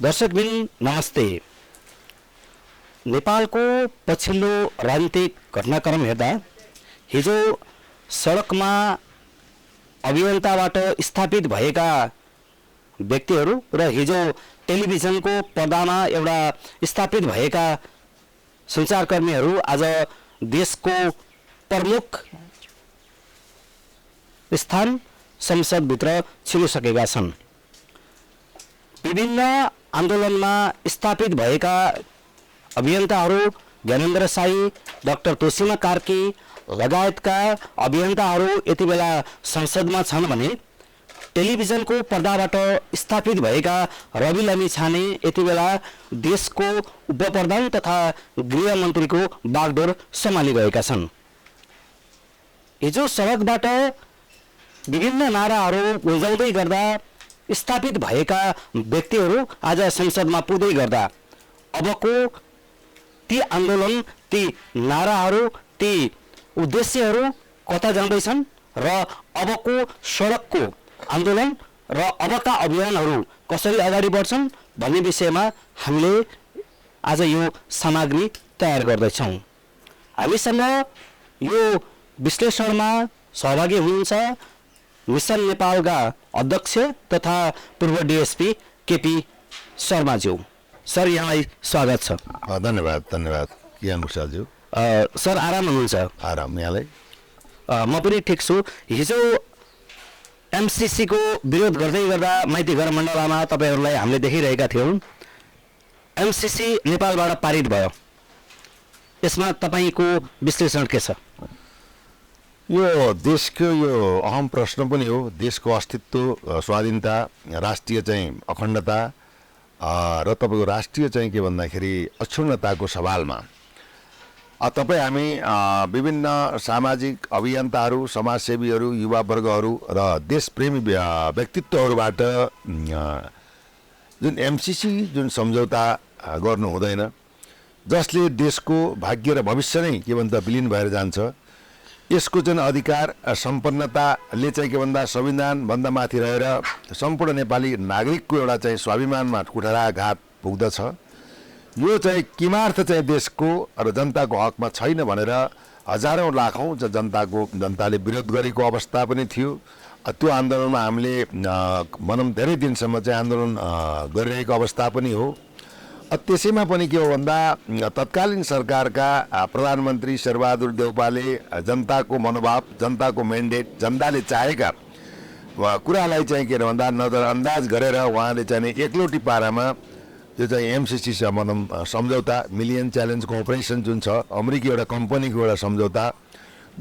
दर्शकबिन नमस्ते। नेपालको पछिल्लो राजनीतिक घटनाक्रम हेर्दा हिजो सडकमा अभियन्ताबाट स्थापित भएका व्यक्तिहरू र हिजो टेलिभिजनको पर्दामा एउटा स्थापित भएका सञ्चारकर्मीहरू आज देशको प्रमुख स्थान संसदभित्र छिरिसकेका छन्। विभिन्न आन्दोलनमा स्थापित भएका अभियन्ताहरू ज्ञानेन्द्र साई, डाक्टर तोसीमा कार्की लगायतका अभियन्ताहरू यति बेला संसदमा छन् भने टेलिभिजनको पर्दाबाट स्थापित भएका रवि लामिछाने यति बेला देशको उपप्रधान तथा गृहमन्त्रीको बागडोर सम्हालिरहेका छन्। हिजो सडकबाट विभिन्न नाराहरू गुन्जाउँदै गर्दा स्थापित भएका व्यक्तिहरू आज संसदमा पुग्दै गर्दा अबको ती आन्दोलन, ती नाराहरू, ती उद्देश्यहरू कता जाँदैछन् र अबको सडकको आन्दोलन र अबका अभियानहरू कसरी अगाडि बढ्छन् भन्ने विषयमा हामीले आज यो सामग्री तयार गर्दैछौँ। हामीसँग यो विश्लेषणमा सहभागी हुनुहुन्छ मिसन नेपालका अध्यक्ष तथा पूर्व डीएसपी केपी शर्माज्यू। सर, यहाँलाई स्वागत छ। धन्यवाद धन्यवाद कियान मुसालज्यू। सर, आराम हुनुहुन्छ? आराम। यहाँलाई? म पनि ठिक छु। हिजो एमसीसीको विरोध गर्दै गर्दा माइती घर मण्डलामा तपाईँहरूलाई हामीले देखिरहेका थियौँ। एमसीसी नेपालबाट पारित भयो, यसमा तपाईँको विश्लेषण के छ? यो देशको यो अहम प्रश्न पनि हो। देशको अस्तित्व, स्वाधीनता, राष्ट्रिय चाहिँ अखण्डता र तपाईँको राष्ट्रिय चाहिँ के भन्दाखेरि अक्षुण्णताको सवालमा तपाईँ हामी विभिन्न सामाजिक अभियन्ताहरू, समाजसेवीहरू, युवावर्गहरू र देशप्रेमी व्यक्तित्वहरूबाट जुन एमसीसी जुन सम्झौता गर्नु हुँदैन, जसले देशको भाग्य र भविष्य नै के भन्छ विलिन भएर जान्छ, यसको चाहिँ अधिकार सम्पन्नताले चाहिँ के भन्दा संविधानभन्दा माथि रहेर सम्पूर्ण नेपाली नागरिकको एउटा चाहिँ स्वाभिमानमा कुठाराघात पुग्दछ। यो चाहिँ किमार्थ चाहिँ देशको र जनताको हकमा छैन भनेर हजारौँ लाखौँ जनताले विरोध गरेको अवस्था पनि थियो। त्यो आन्दोलनमा हामीले भनौँ धेरै दिनसम्म चाहिँ आन्दोलन गरिरहेको अवस्था पनि हो। त्यसैमा पनि के हो भन्दा तत्कालीन सरकारका प्रधानमन्त्री शेरबहादुर देउपाले जनताको मनोभाव, जनताको म्यान्डेट, जनताले चाहेका कुरालाई चाहिँ के भन्दा नजरअन्दाज गरेर उहाँले चाहिँ एकलौटी पारामा यो चाहिँ एमसीसी भनौँ सम्झौता, मिलियन च्यालेन्ज कोअपरेसन जुन छ, अमेरिकी एउटा कम्पनीको एउटा सम्झौता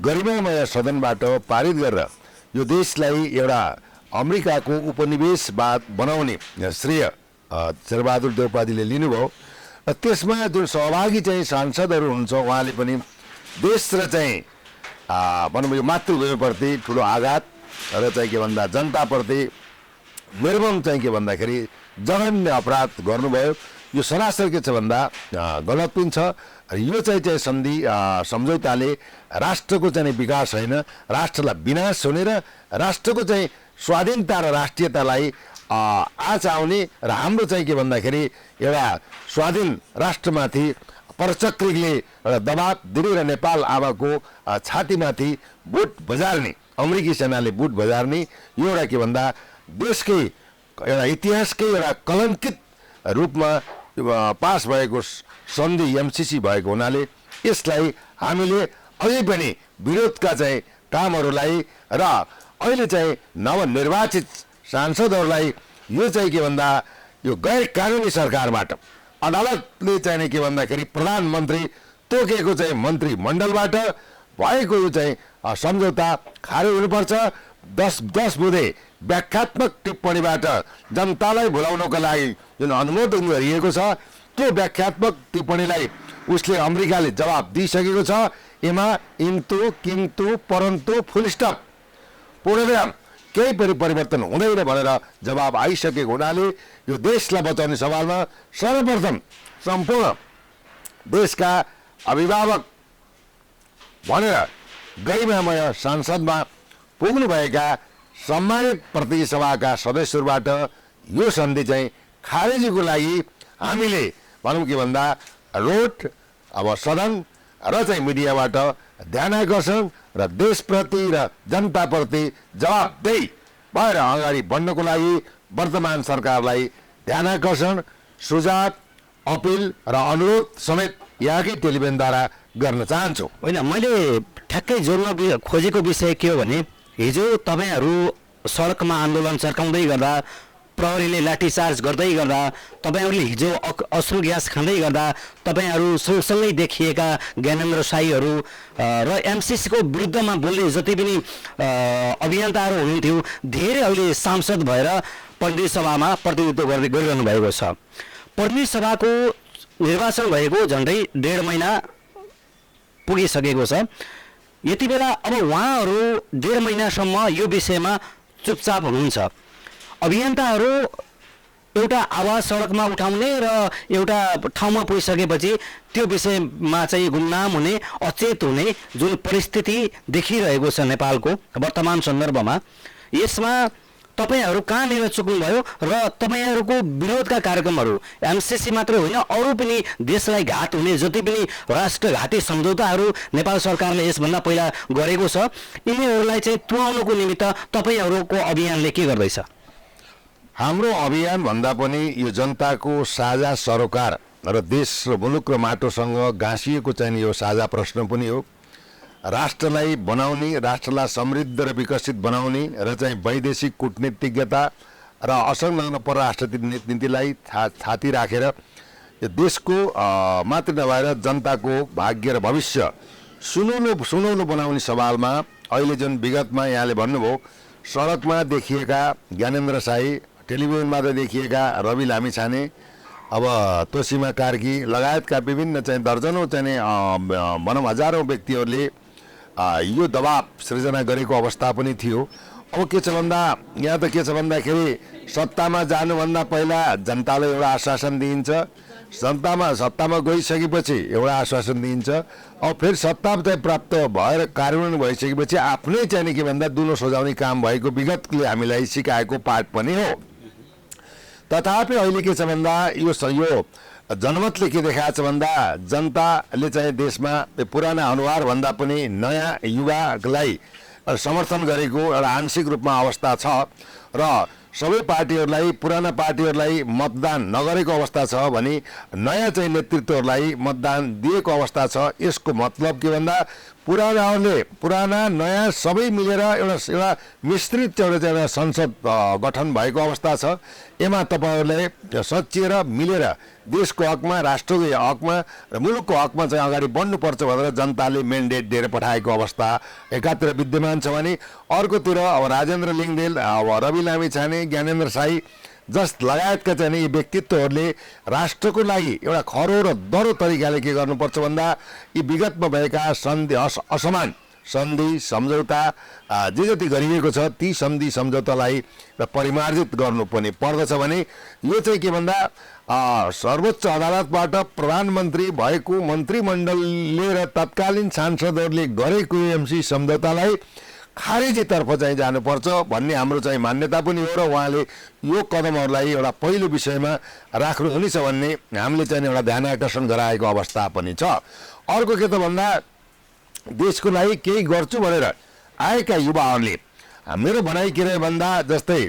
गरिमामय सदनबाट पारित गरेर यो देशलाई एउटा अमेरिकाको उपनिवेशवाद बनाउने श्रेय शेरबहादुर देउपाजीले लिनुभयो। र त्यसमा जुन सहभागी चाहिँ सांसदहरू हुनुहुन्छ, उहाँले पनि देश र चाहिँ भनौँ यो मातृभूमिप्रति ठुलो आघात र चाहिँ के भन्दा जनताप्रति निर्मम चाहिँ के भन्दाखेरि जघन्य अपराध गर्नुभयो। यो सरासर के छ भन्दा गलत पनि छ। यो चाहिँ सन्धि सम्झौताले राष्ट्रको चाहिँ विकास होइन, राष्ट्रलाई विनाश हुने र राष्ट्रको चाहिँ स्वाधीनता र राष्ट्रियतालाई आज आउने र हाम्रो चाहिँ के भन्दाखेरि एउटा स्वाधीन राष्ट्रमाथि परचक्रीले एउटा दबाब दिने र नेपाल आमाको छातीमाथि बुट बजार्ने, अमेरिकी सेनाले बुट बजार्ने, यो एउटा के भन्दा देशकै एउटा इतिहासकै एउटा कलङ्कित रूपमा पास भएको सन्धि एमसीसी भएको हुनाले यसलाई हामीले अझै पनि विरोधका चाहिँ कामहरूलाई र अहिले चाहिँ नवनिर्वाचित सांसदहरूलाई यो चाहिँ के भन्दा यो गैर कानुनी सरकारबाट अदालतले चाहिँ के भन्दाखेरि प्रधानमन्त्री तोकेको चाहिँ मन्त्रीमण्डलबाट भएको यो चाहिँ सम्झौता खारेज हुनुपर्छ। 10 बुँदे व्याख्यात्मक टिप्पणीबाट जनतालाई भुलाउनको लागि जुन अनुमोदन गरिएको छ, त्यो व्याख्यात्मक टिप्पणीलाई उसले अमेरिकाले जवाब दिइसकेको छ। यसमा इन्तु, किन्तु, परन्तु, फुल स्टप, पूर्णविराम केही परिवर्तन हुँदैन भनेर जवाब आइसकेको हुनाले यो देशलाई बचाउने सवालमा सर्वप्रथम सम्पूर्ण देशका अभिभावक भनेर गरिमामय संसदमा पुग्नुभएका सम्मानित प्रतिनिधि सभाका सदस्यहरूबाट यो सन्धि चाहिँ खारेजीको लागि हामीले भनौँ के भन्दा रोड अब सदन र चाहिँ मिडियाबाट ध्यान आकर्षण र देशप्रति र जनताप्रति जवाबदेही भएर अगाडि बढ्नको लागि वर्तमान सरकारलाई ध्यान आकर्षण सुझाव अपिल र अनुरोध समेत यहाँकै टेलिभिजनद्वारा गर्न चाहन्छु। होइन, मैले ठ्याक्कै जोड्न खोजेको विषय के हो भने हिजो तपाईँहरू सडकमा आन्दोलन चर्काउँदै गर्दा प्रहरीले लाठीचार्ज गर्दै गर्दा तपाईँहरूले हिजो अश्रु ग्यास खाँदै गर्दा तपाईँहरू सँगसँगै देखिएका ज्ञानेन्द्र साईहरू र एमसिसीको विरुद्धमा बोल्ने जति पनि अभियन्ताहरू हुनुहुन्थ्यो धेरै अहिले सांसद भएर प्रतिनिधि सभामा प्रतिनिधित्व गरिरहनु भएको छ। प्रतिनिधि सभाको निर्वाचन भएको झन्डै 1.5 महिना पुगिसकेको छ। यति बेला अब उहाँहरू 1.5 महिनासम्म यो विषयमा चुपचाप हुनुहुन्छ। अभियन्ताहरू एउटा आवाज सडकमा उठाउने र एउटा ठाउँमा पुगिसकेपछि त्यो विषयमा चाहिँ गुमनाम हुने अचेत हुने जुन परिस्थिति देखिरहेको छ नेपालको वर्तमान सन्दर्भमा, यसमा तपाईँहरू कहाँनिर चुक्नुभयो र तपाईँहरूको विरोधका कार्यक्रमहरू एमसिसी मात्र होइन अरू पनि देशलाई घात हुने जति पनि राष्ट्रघाती सम्झौताहरू नेपाल सरकारले यसभन्दा पहिला गरेको छ, यिनीहरूलाई चाहिँ तुहाउनुको निमित्त तपाईँहरूको अभियानले के गर्दैछ? हाम्रो अभियान भन्दा पनि यो जनताको साझा सरोकार र देश र मुलुक र माटोसँग गाँसिएको चाहिँ यो साझा प्रश्न पनि हो। राष्ट्रलाई बनाउने, राष्ट्रलाई समृद्ध र विकसित बनाउने र चाहिँ वैदेशिक कूटनीतिज्ञता र असंलग्न परराष्ट्र नीतिलाई छाती राखेर यो देशको मात्र नभएर जनताको भाग्य र भविष्य सुनौलो बनाउने सवालमा अहिले जुन विगतमा यहाँले भन्नुभयो सडकमा देखिएका ज्ञानेन्द्र साई, टेलिभिजनमा देखिएका रवि लामिछाने, अब तोसीमा कार्की लगायतका विभिन्न चाहिँ दर्जनौँ चाहिँ भनौँ हजारौँ व्यक्तिहरूले यो दबाब सृजना गरेको अवस्था पनि थियो। अब के छ भन्दा यहाँ त के छ भन्दाखेरि सत्तामा जानुभन्दा पहिला जनतालाई एउटा आश्वासन दिइन्छ, सत्तामा गइसकेपछि एउटा आश्वासन दिइन्छ, अब फेरि सत्ता चाहिँ प्राप्त भएर कार्यान्वयन भइसकेपछि आफ्नै चाहिँ के भन्दा दुलो सजाउने काम भएको विगतले हामीलाई सिकाएको पाठ पनि हो। तथापि अहिले के छ भन्दा यो जनमतले के देखाएको छ भन्दा जनताले चाहिँ देशमा पुराना अनुहार भन्दा पनि नयाँ युवालाई समर्थन गरेको एउटा आंशिक रूपमा अवस्था छ र सबै पार्टीहरूलाई पुराना पार्टीहरूलाई मतदान नगरेको अवस्था छ भने नयाँ चाहिँ नेतृत्वहरूलाई मतदान दिएको अवस्था छ। यसको मतलब के भन्दा पुराना नयाँ सबै मिलेर एउटा मिश्रित एउटा संसद गठन भएको अवस्था छ। यसमा तपाईँहरूले सच्चिएर मिलेर देशको हकमा, राष्ट्रको हकमा र मुलुकको हकमा चाहिँ अगाडि बढ्नुपर्छ भनेर जनताले मेन्डेट दिएर पठाएको अवस्था एकातिर विद्यमान छ भने अर्कोतिर अब राजेन्द्र लिङ्गदेल, अब रवि लामिछाने, ज्ञानेन्द्र साई जस लगायतका चाहिँ यी व्यक्तित्वहरूले राष्ट्रको लागि एउटा खरो र दह्रो तरिकाले के गर्नुपर्छ भन्दा यी विगतमा भएका असमान सन्धि सम्झौता जे जति गरिएको छ ती सन्धि सम्झौतालाई परिमार्जित गर्नुपर्ने पर्दछ भने यो चाहिँ के भन्दा सर्वोच्च अदालतबाट प्रधानमन्त्री भएको मन्त्रीमण्डलले र तत्कालीन सांसदहरूले गरेको एमसी सम्झौतालाई खारेजीतर्फ चाहिँ जानुपर्छ भन्ने हाम्रो चाहिँ मान्यता पनि हो र उहाँले यो कदमहरूलाई एउटा पहिलो विषयमा राख्नुहुनेछ भन्ने हामीले चाहिँ एउटा ध्यान आकर्षण गराएको अवस्था पनि छ। अर्को के त भन्दा देशको लागि केही गर्छु भनेर आएका युवाहरूले मेरो भनाइ के रह्यो भन्दा जस्तै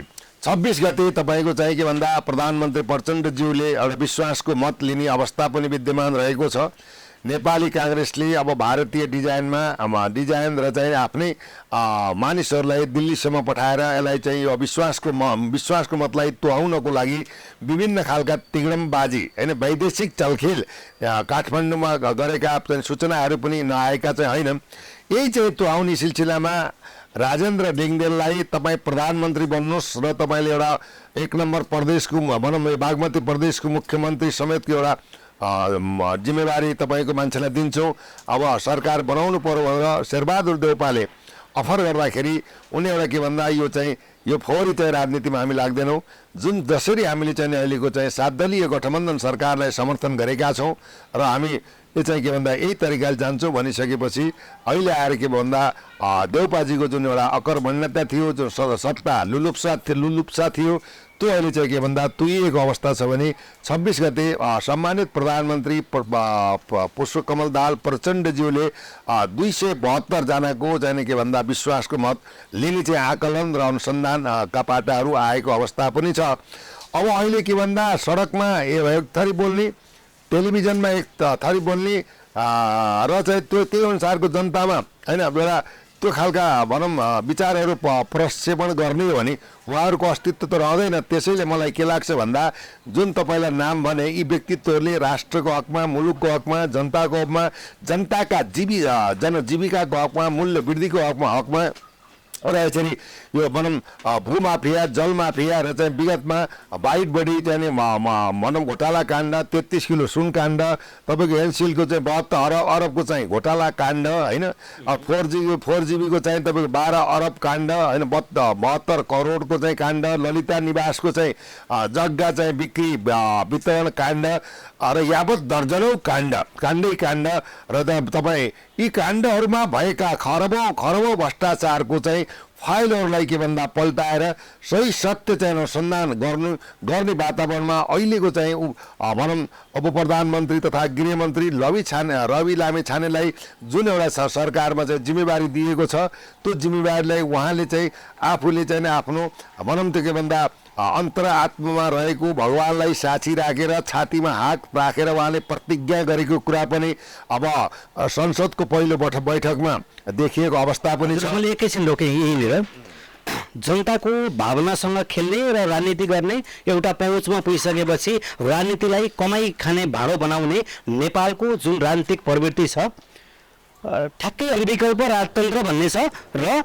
26 गते तपाईँको चाहिँ के भन्दा प्रधानमन्त्री प्रचण्डज्यूले एउटा विश्वासको मत लिने अवस्था पनि विद्यमान रहेको छ। नेपाली काङ्ग्रेसले अब भारतीय डिजाइन र चाहिँ आफ्नै मानिसहरूलाई दिल्लीसम्म पठाएर यसलाई चाहिँ यो विश्वासको मतलाई तुहाउनको लागि विभिन्न खालका तिग्डमबाजी होइन वैदेशिक चलखेल काठमाडौँमा गरेका सूचनाहरू पनि नआएका चाहिँ होइनन्। यही चाहिँ तुहाउने सिलसिलामा राजेन्द्र लिङ्गदेललाई तपाईँ प्रधानमन्त्री बन्नुहोस् र तपाईँले एउटा 1 नम्बर प्रदेशको भनौँ बागमती प्रदेशको मुख्यमन्त्री समेतको एउटा जिम्मेवारी तपाईँको मान्छेलाई दिन्छौँ, अब सरकार बनाउनु पर्यो भनेर शेरबहादुर देउपाले अफर गर्दाखेरि उनी एउटा के भन्दा यो चाहिँ यो फोहोरी चाहिँ राजनीतिमा हामी लाग्दैनौँ। जसरी हामीले चाहिँ अहिलेको चाहिँ 7 दलीय गठबन्धन सरकारलाई समर्थन गरेका छौँ र हामी यो चाहिँ के भन्दा यही तरिकाले जान्छौँ भनिसकेपछि अहिले आएर के भन्दा देउपाजीको जुन एउटा अकर्मण्यता थियो, जुन सत्ता लुलुप्सा थियो, त्यो अहिले चाहिँ के भन्दा तुइएको अवस्था छ भने 26 गते सम्मानित प्रधानमन्त्री पुष्पकमल दाहाल प्रचण्डज्यूले 272 जनाको चाहिँ के भन्दा विश्वासको मत लिने चाहिँ आकलन र अनुसन्धानका पाटाहरू आएको अवस्था पनि छ। अब अहिले के भन्दा सडकमा एक थरी बोल्ने, टेलिभिजनमा एक थरी बोल्ने र चाहिँ त्यो त्यही अनुसारको जनतामा होइन एउटा त्यो खालका भनौँ विचारहरू प्रक्षेपण गर्ने हो भने उहाँहरूको अस्तित्व त रहँदैन। त्यसैले मलाई के लाग्छ भन्दा जुन तपाईँलाई नाम भने यी व्यक्तित्वहरूले राष्ट्रको हकमा, मुलुकको हकमा, जनताको हकमा, जनताका जनजीविकाको हकमा, मूल्य वृद्धिको हकमा र यसरी यो भनौँ भूमाफिया, जलमाफिया र चाहिँ विगतमा बाइट बढी चाहिँ भनौँ घोटाला काण्ड, 33 किलो सुन काण्ड, तपाईँको एनसिलको चाहिँ 72 अरबको चाहिँ घोटाला काण्ड होइन, 4GB को चाहिँ तपाईँको 12 अरब काण्ड होइन, 72 करोडको चाहिँ काण्ड, ललिता निवासको चाहिँ जग्गा चाहिँ बिक्री वितरण काण्ड र यावत दर्जनौँ काण्डै काण्ड र तपाईँ यी काण्डहरूमा भएका खरबौँ भ्रष्टाचारको चाहिँ फाइलहरूलाई के भन्दा पल्टाएर सही सत्य चाहिँ अनुसन्धान गर्ने वातावरणमा अहिलेको चाहिँ भनौँ उप प्रधानमन्त्री तथा गृहमन्त्री रवि लामे छानेलाई जुन एउटा सरकारमा चाहिँ जिम्मेवारी दिएको छ, त्यो जिम्मेवारीलाई उहाँले चाहिँ आफूले चाहिँ आफ्नो भनौँ त्यो के भन्दा अन्तरात्मामा रहेको भगवानलाई साक्षी राखेर छातीमा हात राखेर उहाँले प्रतिज्ञा गरेको कुरा पनि अब संसदको पहिलो बैठकमा देखिएको अवस्था पनि छ। मैले एकैछिन रोकेँ यहीँनिर। जनताको भावनासँग खेल्ने र राजनीति गर्ने एउटा पहुँचमा पुगिसकेपछि राजनीतिलाई कमाई खाने भाँडो बनाउने नेपालको जुन राजनीतिक प्रवृत्ति छ, ठ्याक्कै अविकल्प राजतन्त्र भन्ने छ र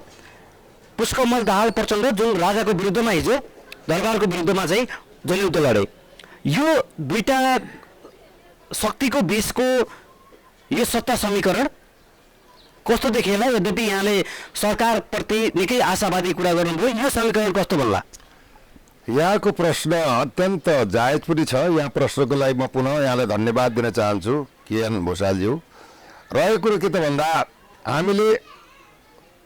पुष्पकमल दाहाल प्रचण्ड जुन राजाको विरुद्धमा हिजो दरबारको विरुद्धमा चाहिँ जनयुद्ध लडे, यो दुईटा शक्तिको बीचको यो सत्ता समीकरण कस्तो देखिएला? यद्यपि यहाँले सरकारप्रति निकै आशावादी कुरा गर्नुभयो, यो समीकरण कस्तो बन्ला? यहाँको प्रश्न अत्यन्त जायज पनि छ। यहाँ प्रश्नको लागि म पुनः यहाँलाई धन्यवाद दिन चाहन्छु केएन भूषालज्यू। रहेको कुरो के त भन्दा हामीले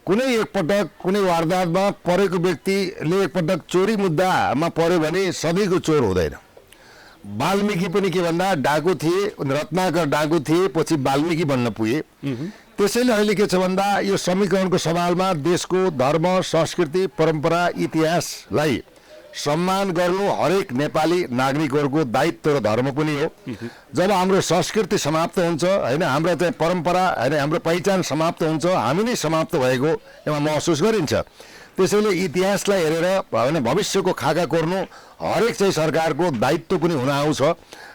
कुनै एकपटक कुनै वारदातमा परेको व्यक्तिले एकपटक चोरी मुद्दामा पर्यो भने सधैँको चोर हुँदैन। वाल्मिकी पनि के भन्दा डाकु थिए, रत्नाकर डाकु थिए, पछि वाल्मिकी बन्न पुगे। त्यसैले अहिले के छ भन्दा यो समीकरणको सवालमा देशको धर्म, संस्कृति, परम्परा, इतिहासलाई सम्मान गर्नु हरेक नेपाली नागरिकहरूको दायित्व र धर्म पनि हो। जब हाम्रो संस्कृति समाप्त हुन्छ होइन, हाम्रो चाहिँ परम्परा होइन, हाम्रो पहिचान समाप्त हुन्छ, हामी नै समाप्त भएको यसमा महसुस गरिन्छ। त्यसैले इतिहासलाई हेरेर होइन भविष्यको खाका कोर्नु हरेक चाहिँ सरकारको दायित्व पनि हुन आउँछ।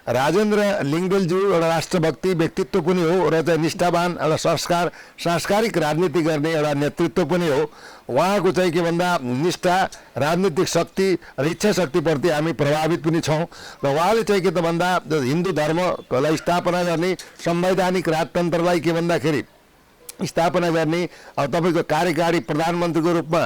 राजेन्द्र लिङ्गदेलज्यू एउटा राष्ट्रभक्ति व्यक्तित्व पनि हो र चाहिँ निष्ठावान एउटा सांस्कारिक राजनीति गर्ने एउटा नेतृत्व पनि हो। उहाँको चाहिँ के भन्दा निष्ठा, राजनीतिक शक्ति र इच्छा शक्तिप्रति हामी प्रभावित पनि छौँ र उहाँले चाहिँ के त भन्दा हिन्दू धर्मलाई स्थापना गर्ने, संवैधानिक राजतन्त्रलाई के भन्दाखेरि स्थापना गर्ने, तपाईँको कार्यकारी प्रधानमन्त्रीको रूपमा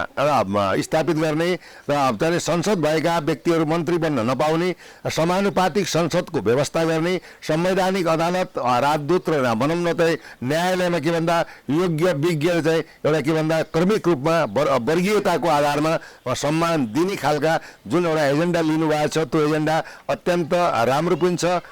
स्थापित गर्ने र चाहिँ संसद भएका व्यक्तिहरू मन्त्री बन्न नपाउने, समानुपातिक संसदको व्यवस्था गर्ने, संवैधानिक अदालत, राजदूत र भनौँ न चाहिँ न्यायालयमा के भन्दा योग्य विज्ञ चाहिँ एउटा के भन्दा क्रमिक रूपमा वर्गीयताको आधारमा सम्मान दिने खालका जुन एउटा एजेन्डा लिनुभएको छ, त्यो एजेन्डा अत्यन्त राम्रो पनि छ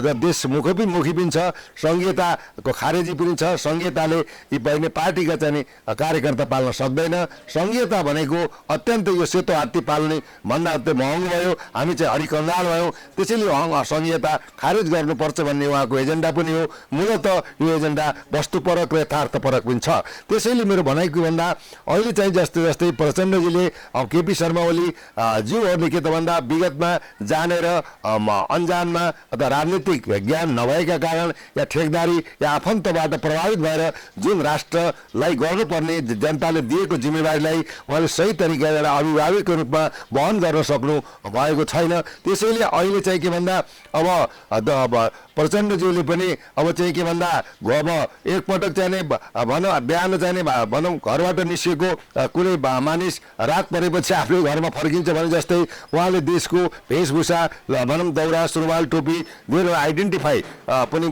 र देशमुखी पनि छ। संहिताको खारेजी पनि छ। संहिताले यी बहिनी पार्टीका चाहिँ कार्यकर्ता पाल्न सक्दैन। संहिता भनेको अत्यन्त यो सेतो हात्ती पाल्ने भन्दा महँगो भयो, हामी चाहिँ हरिकन्दाल भयौँ। त्यसैले संहिता खारेज गर्नुपर्छ भन्ने उहाँको एजेन्डा पनि हो। मूलत यो एजेन्डा वस्तुपरक र यथार्थपरक पनि छ। त्यसैले मेरो भनाइको भन्दा अहिले चाहिँ जस्तै प्रचण्डजीले केपी शर्मा ओली ज्यूहरूले के त भन्दा विगतमा जानेर अन्जानमा अथवा राजनीतिक ज्ञान नभएका कारण या ठेकदारी या आफन्तबाट प्रभावित भएर जुन राष्ट्रलाई गर्नुपर्ने जनताले दिएको जिम्मेवारीलाई उहाँले सही तरिकाले एउटा अभिभावकको रूपमा वहन गर्न सक्नु भएको छैन। त्यसैले अहिले चाहिँ के भन्दा अब प्रचण्डज्यूले पनि अब चाहिँ के भन्दा अब एकपटक चाहिँ नि भनौँ बिहान चाहिँ नि भनौँ घरबाट निस्केको कुनै मानिस रात परेपछि आफ्नो घरमा फर्किन्छ भने जस्तै उहाँले देशको वेशभूषा भनौँ दौरा सुरुवाल टोपी दिएर आइडेन्टिफाई पनि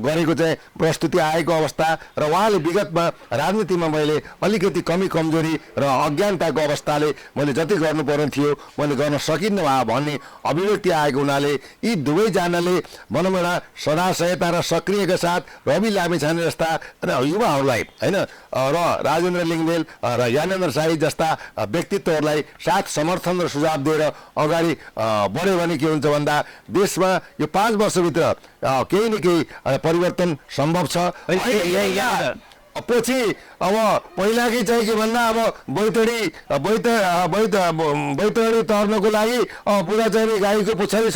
गरेको चाहिँ प्रस्तुति आएको अवस्था र उहाँले विगतमा राजनीतिमा मैले अलिकति कमजोरी र अज्ञानताको अवस्थाले मैले जति गर्नुपर्ने थियो मैले गर्न सकिन्न भन्ने अभिव्यक्ति आएको हुनाले यी दुवैजनाले भनौँ एउटा सदाशयता र सक्रियका साथ रवि लामिछाने जस्ता युवाहरूलाई होइन र राजेन्द्र लिङ्गदेल र ज्ञानेन्द्र शाही जस्ता व्यक्तित्वहरूलाई साथ समर्थन र सुझाव दिएर अगाडि बढ्यो भने के हुन्छ भन्दा देशमा यो 5 वर्षभित्र केही न केही परिवर्तन सम्भव छ। पछि अब पहिलाकै चाहिँ के भन्दा अब बैतडी तर्नको लागि पुरा चाहिँ गाईको पुच्छारी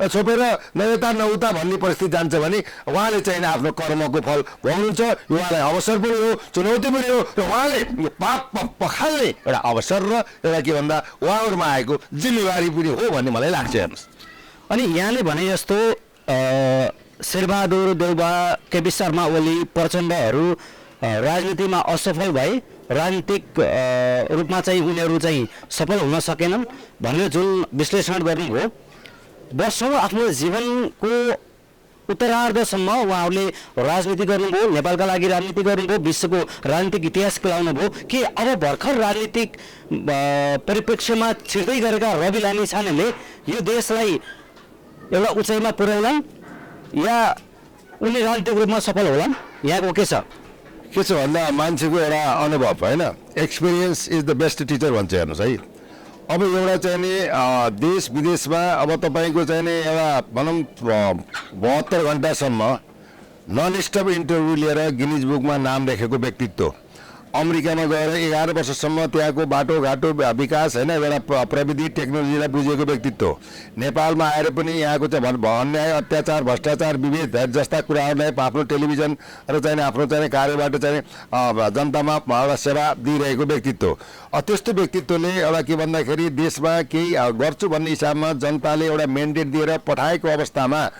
छोपेर नयता नउता भन्ने परिस्थिति जान्छ भने उहाँले चाहिँ आफ्नो कर्मको फल भोग्नुहुन्छ। उहाँलाई अवसर पनि हो, चुनौती पनि हो र उहाँले पाप पखाल्ने एउटा अवसर र एउटा के भन्दा उहाँहरूमा आएको जिम्मेवारी पनि हो भन्ने मलाई लाग्छ। हेर्नुहोस्, अनि यहाँले भने जस्तो शेरबहादुर देउबा, केपी शर्मा ओली, प्रचण्डहरू राजनीतिमा असफल भए, राजनीतिक रूपमा चाहिँ उनीहरू चाहिँ सफल हुन सकेनन् भनेर जुन विश्लेषण गर्नुभयो, वर्षौँ आफ्नो जीवनको उत्तरार्धसम्म उहाँहरूले राजनीति गर्नुभयो, नेपालका लागि राजनीति गर्नुभयो, विश्वको राजनीतिक इतिहास खुलाउनु भयो कि अब भर्खर राजनीतिक परिप्रेक्ष्यमा छिर्दै गरेका रवि लामिछानेले यो देशलाई एउटा उचाइमा पुर्याउलान् या उनी राजनीतिक रूपमा सफल होलान्? यहाँको के छ भन्दा मान्छेको एउटा अनुभव होइन, experience is the best teacher भन्छ। हेर्नुहोस् है, अब एउटा चाहिँ नि देश विदेशमा अब तपाईँको चाहिँ नि एउटा भनौँ 72 घन्टासम्म नन स्टप इन्टरभ्यू लिएर गिनिज बुकमा नाम लेखेको व्यक्तित्व, अमेरिकामा गएर 11 वर्षसम्म त्यहाँको बाटोघाटो विकास होइन एउटा प्रविधि टेक्नोलोजीलाई बुझेको व्यक्तित्व, नेपालमा आएर पनि यहाँको चाहिँ अन्याय अत्याचार भ्रष्टाचार विभेद जस्ता कुराहरूलाई आफ्नो टेलिभिजन र चाहिँ आफ्नो चाहिँ कार्यबाट चाहिँ जनतामा एउटा सेवा दिइरहेको व्यक्तित्व। त्यस्तो व्यक्तित्वले एउटा के भन्दाखेरि देशमा केही गर्छु भन्ने हिसाबमा जनताले एउटा मेन्डेट दिएर पठाएको अवस्थामा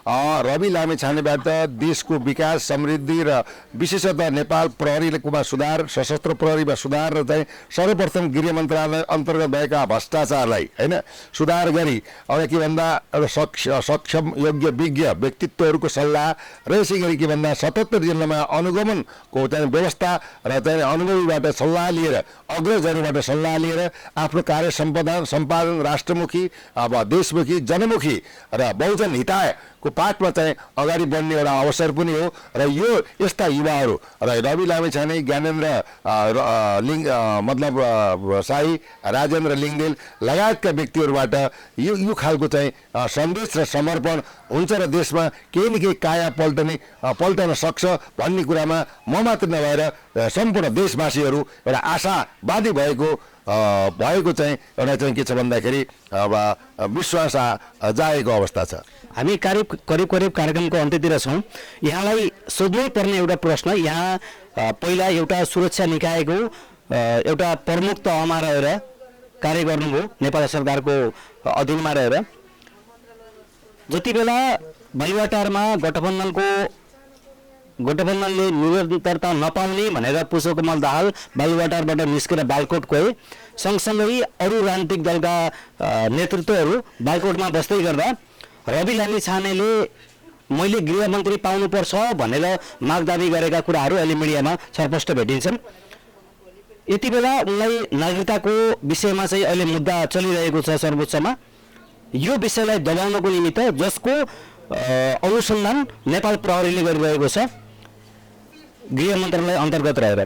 रवि लामिछानेबाट देशको विकास समृद्धि र विशेषतः नेपाल प्रहरीमा सुधार, सशस्त्र प्रहरीमा सुधार र चाहिँ सर्वप्रथम गृह मन्त्रालय अन्तर्गत भएका भ्रष्टाचारलाई होइन सुधार गरी एउटा के भन्दा एउटा सक्षम योग्य विज्ञ व्यक्तित्वहरूको सल्लाह र यसै गरी के भन्दा 77 जिल्लामा अनुगमनको चाहिँ व्यवस्था र चाहिँ अनुभवीबाट सल्लाह लिएर, अग्रजहरूबाट सल्लाह लिएर आफ्नो कार्य सम्पादन राष्ट्रमुखी, अब देशमुखी, जनमुखी र बहुजन हितायको पाठमा चाहिँ अगाडि बढ्ने एउटा अवसर पनि हो। र यो यस्ता युवाहरू र रवि लामिछाने, ज्ञानेन्द्र मतलब शाही, राजेन्द्र लिङ्गदेल लगायतका व्यक्तिहरूबाट यो खालको चाहिँ सन्देश र समर्पण हुन्छ र देशमा केही न केही काया पल्टन सक्छ भन्ने कुरामा म मात्र नभएर सम्पूर्ण देशवासीहरू एउटा आशावादी भएको चाहिँ एउटा चाहिँ के छ भन्दाखेरि अब विश्वास जागेको अवस्था छ। हामी करिब कार्यक्रमको अन्त्यतिर छौँ। यहाँलाई सोध्नै पर्ने एउटा प्रश्न, यहाँ पहिला एउटा सुरक्षा निकायको एउटा प्रमुख तहमा रहेर कार्य गर्नुभयो, नेपाल सरकारको अधीनमा रहेर। जति बेला बालुवाटारमा गठबन्धनले निरन्तरता नपाउने भनेर पुष्पकमल दाहाल बालुवाटारबाट निस्केर बालकोट गए, सँगसँगै अरू राजनीतिक दलका नेतृत्वहरू बालकोटमा बस्दै गर्दा रवि लामिछानेले मैले गृहमन्त्री पाउनुपर्छ भनेर मागदाबी गरेका कुराहरू अहिले मिडियामा छरपष्ट भेटिन्छन्। यति बेला उनलाई नागरिकताको विषयमा चाहिँ अहिले मुद्दा चलिरहेको छ सर्वोच्चमा। यो विषयलाई दबाउनको निमित्त जसको अनुसन्धान नेपाल प्रहरीले गरिरहेको छ गृह मन्त्रालय अन्तर्गत रहेर,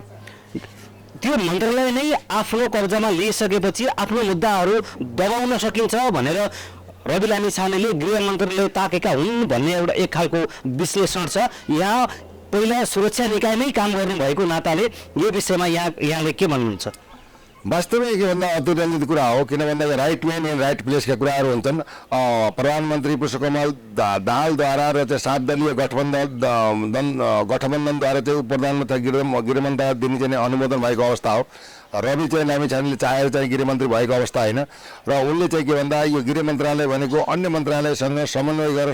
त्यो मन्त्रालय नै आफ्नो कब्जामा लिइसकेपछि आफ्नो मुद्दाहरू दबाउन सकिन्छ भनेर रवि लामिछानेले गृह मन्त्रालय ताकेका हुन् भन्ने एउटा एक खालको विश्लेषण छ। यहाँ पहिला सुरक्षा निकायमै काम गर्नुभएको नाताले यो विषयमा यहाँले के भन्नुहुन्छ? वास्तवमै के भन्दा अत्युत्तम कुरा हो, किन भन्दा राइट म्यान एन्ड राइट प्लेसका कुराहरू हुन्छन्। प्रधानमन्त्री पुष्पकमल दाहालद्वारा र चाहिँ 7 दलीय गठबन्धनद्वारा चाहिँ प्रधानमन्त्री गृह मन्त्रालय दिने चाहिँ अनुमोदन भएको अवस्था हो रवि चाहिँ लामिछानेले चाहेर चाहिँ गृहमन्त्री भएको अवस्था होइन र उनले चाहिँ के भन्दा यो गृह मन्त्रालय भनेको अन्य मन्त्रालयसँग समन्वय गरेर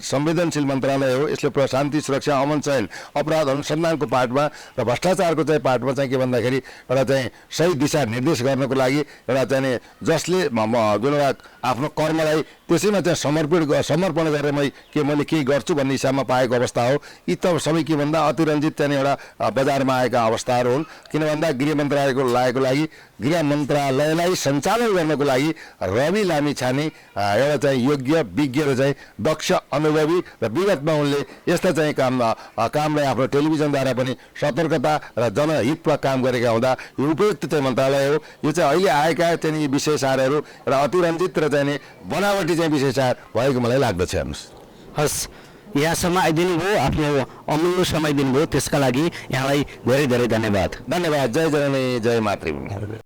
संवेदनशील मन्त्रालय हो। यसले शान्ति सुरक्षा अमन चयन अपराध अनुसन्धानको पार्टमा र भ्रष्टाचारको चाहिँ पार्टमा चाहिँ के भन्दाखेरि एउटा चाहिँ सही दिशा निर्देश गर्नको लागि एउटा चाहिँ जसले जुन एउटा आफ्नो कर्मलाई त्यसैमा चाहिँ समर्पण गरेर मैले केही गर्छु भन्ने हिसाबमा पाएको अवस्था हो। यी त सबै के भन्दा अतिरञ्जित चाहिँ एउटा बजारमा आएका अवस्थाहरू हुन्। किन भन्दा गृह मन्त्रालयलाई सञ्चालन गर्नको लागि रवि लामिछाने एउटा चाहिँ योग्य विज्ञ र चाहिँ दक्ष अनुभवी र विगतमा उनले यस्ता चाहिँ कामलाई आफ्नो टेलिभिजनद्वारा पनि सतर्कता र जनहितमा काम गरेका हुँदा यो उपयुक्त चाहिँ मन्त्रालय हो। यो चाहिँ अहिले आएका चाहिँ यी विषय सारहरू र अतिरञ्जित र चाहिँ बनावटी चाहिँ विषय सार भएको मलाई लाग्दछ। हेर्नुहोस्। हस्, यहाँसम्म आइदिनु भयो, आफ्नो अमूल्य समय दिनुभयो, त्यसका लागि यहाँलाई धेरै धेरै धन्यवाद। धन्यवाद। जय जननी जय मातृभूमि।